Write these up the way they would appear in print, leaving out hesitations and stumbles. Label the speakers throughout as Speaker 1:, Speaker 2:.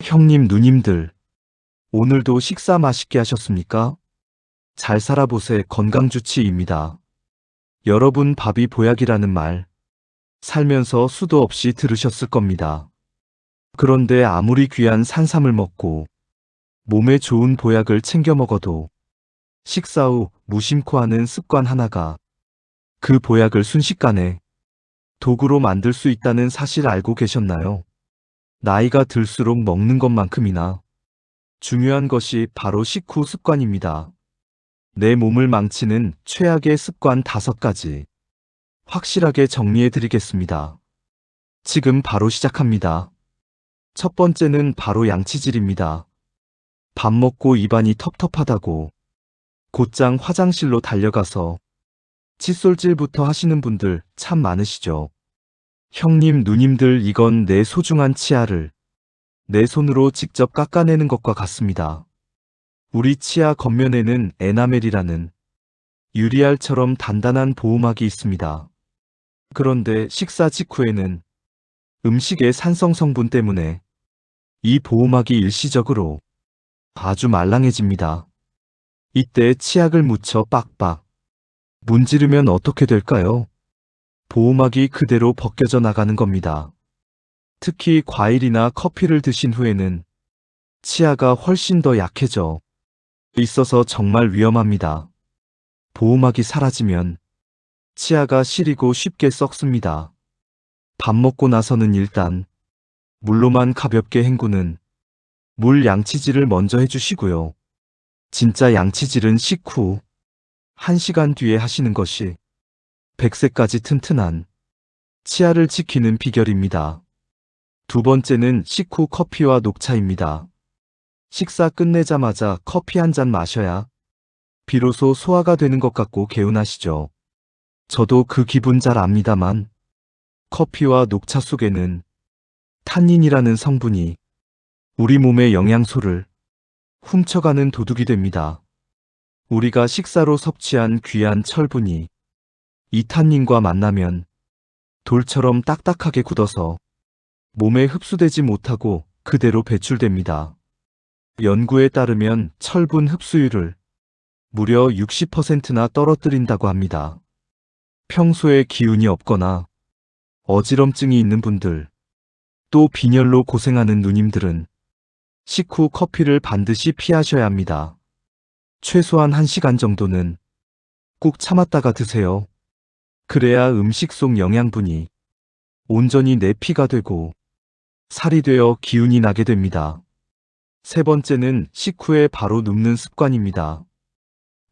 Speaker 1: 형님, 누님들, 오늘도 식사 맛있게 하셨습니까? 잘 살아보세 건강주치의입니다. 여러분, 밥이 보약이라는 말, 살면서 수도 없이 들으셨을 겁니다. 그런데 아무리 귀한 산삼을 먹고 몸에 좋은 보약을 챙겨 먹어도 식사 후 무심코 하는 습관 하나가 그 보약을 순식간에 독으로 만들 수 있다는 사실 알고 계셨나요? 나이가 들수록 먹는 것만큼이나 중요한 것이 바로 식후 습관입니다. 내 몸을 망치는 최악의 습관 5가지 확실하게 정리해 드리겠습니다. 지금 바로 시작합니다. 첫 번째는 바로 양치질입니다. 밥 먹고 입안이 텁텁하다고 곧장 화장실로 달려가서 칫솔질부터 하시는 분들 참 많으시죠? 형님, 누님들, 이건 내 소중한 치아를 내 손으로 직접 깎아내는 것과 같습니다. 우리 치아 겉면에는 에나멜이라는 유리알처럼 단단한 보호막이 있습니다. 그런데 식사 직후에는 음식의 산성 성분 때문에 이 보호막이 일시적으로 아주 말랑해집니다. 이때 치약을 묻혀 빡빡 문지르면 어떻게 될까요? 보호막이 그대로 벗겨져 나가는 겁니다. 특히 과일이나 커피를 드신 후에는 치아가 훨씬 더 약해져 있어서 정말 위험합니다. 보호막이 사라지면 치아가 시리고 쉽게 썩습니다. 밥 먹고 나서는 일단 물로만 가볍게 헹구는 물 양치질을 먼저 해주시고요. 진짜 양치질은 식후 1시간 뒤에 하시는 것이 100세까지 튼튼한 치아를 지키는 비결입니다. 두 번째는 식후 커피와 녹차입니다. 식사 끝내자마자 커피 한 잔 마셔야 비로소 소화가 되는 것 같고 개운하시죠. 저도 그 기분 잘 압니다만 커피와 녹차 속에는 탄닌이라는 성분이 우리 몸의 영양소를 훔쳐가는 도둑이 됩니다. 우리가 식사로 섭취한 귀한 철분이 이 탄닌과 만나면 돌처럼 딱딱하게 굳어서 몸에 흡수되지 못하고 그대로 배출됩니다. 연구에 따르면 철분 흡수율을 무려 60%나 떨어뜨린다고 합니다. 평소에 기운이 없거나 어지럼증이 있는 분들, 또 빈혈로 고생하는 누님들은 식후 커피를 반드시 피하셔야 합니다. 최소한 1시간 정도는 꼭 참았다가 드세요. 그래야 음식 속 영양분이 온전히 내 피가 되고 살이 되어 기운이 나게 됩니다. 세 번째는 식후에 바로 눕는 습관입니다.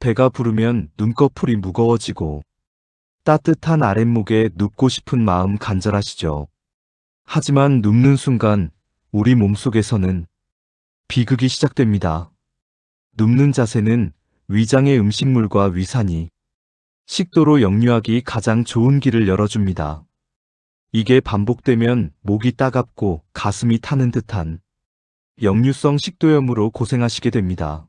Speaker 1: 배가 부르면 눈꺼풀이 무거워지고 따뜻한 아랫목에 눕고 싶은 마음 간절하시죠? 하지만 눕는 순간 우리 몸속에서는 비극이 시작됩니다. 눕는 자세는 위장의 음식물과 위산이 식도로 역류하기 가장 좋은 길을 열어줍니다. 이게 반복되면 목이 따갑고 가슴이 타는 듯한 역류성 식도염으로 고생하시게 됩니다.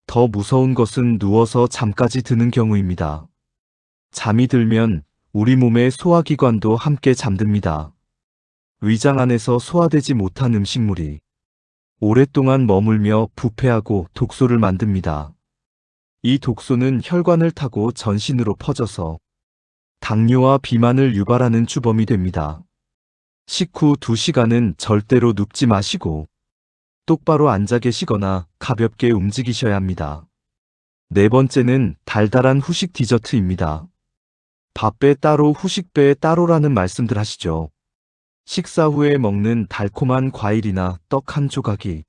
Speaker 1: 더 무서운 것은 누워서 잠까지 드는 경우입니다. 잠이 들면 우리 몸의 소화기관도 함께 잠듭니다. 위장 안에서 소화되지 못한 음식물이 오랫동안 머물며 부패하고 독소를 만듭니다. 이 독소는 혈관을 타고 전신으로 퍼져서 당뇨와 비만을 유발하는 주범이 됩니다. 식후 2시간은 절대로 눕지 마시고 똑바로 앉아 계시거나 가볍게 움직이셔야 합니다. 네 번째는 달달한 후식 디저트입니다. 밥배 따로 후식배 따로라는 말씀들 하시죠. 식사 후에 먹는 달콤한 과일이나 떡 한 조각이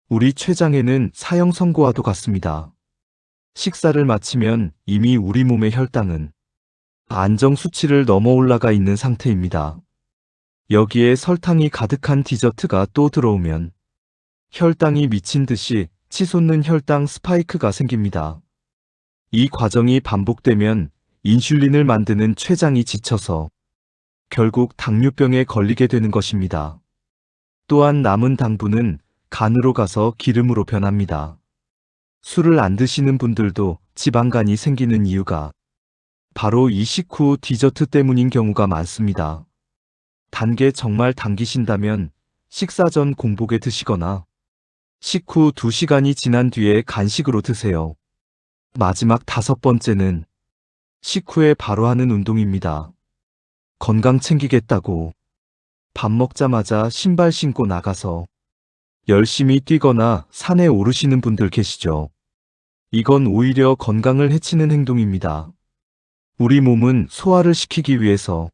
Speaker 1: 우리 췌장에는 사형 선고와도 같습니다. 식사를 마치면 이미 우리 몸의 혈당은 안정 수치를 넘어 올라가 있는 상태입니다. 여기에 설탕이 가득한 디저트가 또 들어오면 혈당이 미친 듯이 치솟는 혈당 스파이크가 생깁니다. 이 과정이 반복되면 인슐린을 만드는 췌장이 지쳐서 결국 당뇨병에 걸리게 되는 것입니다. 또한 남은 당분은 간으로 가서 기름으로 변합니다. 술을 안 드시는 분들도 지방간이 생기는 이유가 바로 이 식후 디저트 때문인 경우가 많습니다. 단 게 정말 당기신다면 식사 전 공복에 드시거나 식후 2시간이 지난 뒤에 간식으로 드세요. 마지막 5번째는 식후에 바로 하는 운동입니다. 건강 챙기겠다고 밥 먹자마자 신발 신고 나가서 열심히 뛰거나 산에 오르시는 분들 계시죠? 이건 오히려 건강을 해치는 행동입니다. 우리 몸은 소화를 시키기 위해서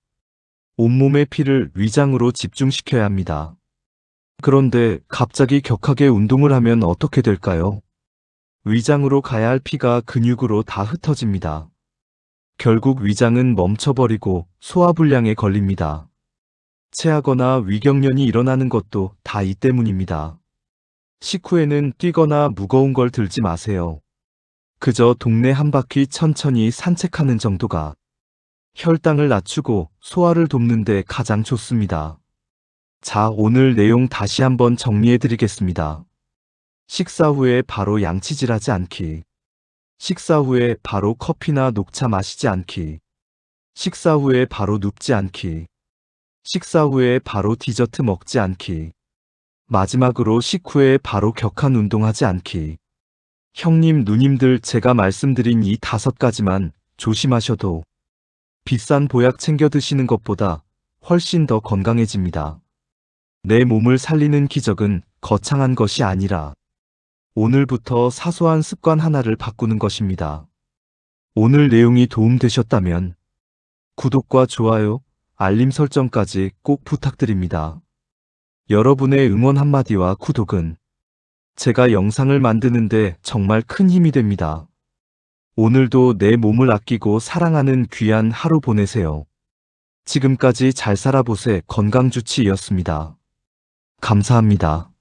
Speaker 1: 온몸의 피를 위장으로 집중시켜야 합니다. 그런데 갑자기 격하게 운동을 하면 어떻게 될까요? 위장으로 가야 할 피가 근육으로 다 흩어집니다. 결국 위장은 멈춰버리고 소화불량에 걸립니다. 체하거나 위경련이 일어나는 것도 다 이 때문입니다. 식후에는 뛰거나 무거운 걸 들지 마세요. 그저 동네 한 바퀴 천천히 산책하는 정도가 혈당을 낮추고 소화를 돕는 데 가장 좋습니다. 자, 오늘 내용 다시 한번 정리해 드리겠습니다. 식사 후에 바로 양치질하지 않기. 식사 후에 바로 커피나 녹차 마시지 않기. 식사 후에 바로 눕지 않기. 식사 후에 바로 디저트 먹지 않기. 마지막으로 식후에 바로 격한 운동하지 않기. 형님, 누님들, 제가 말씀드린 이 5가지만 조심하셔도 비싼 보약 챙겨 드시는 것보다 훨씬 더 건강해집니다. 내 몸을 살리는 기적은 거창한 것이 아니라 오늘부터 사소한 습관 하나를 바꾸는 것입니다. 오늘 내용이 도움되셨다면 구독과 좋아요, 알림 설정까지 꼭 부탁드립니다. 여러분의 응원 한마디와 구독은 제가 영상을 만드는데 정말 큰 힘이 됩니다. 오늘도 내 몸을 아끼고 사랑하는 귀한 하루 보내세요. 지금까지 잘 살아보세 건강주치의였습니다. 감사합니다.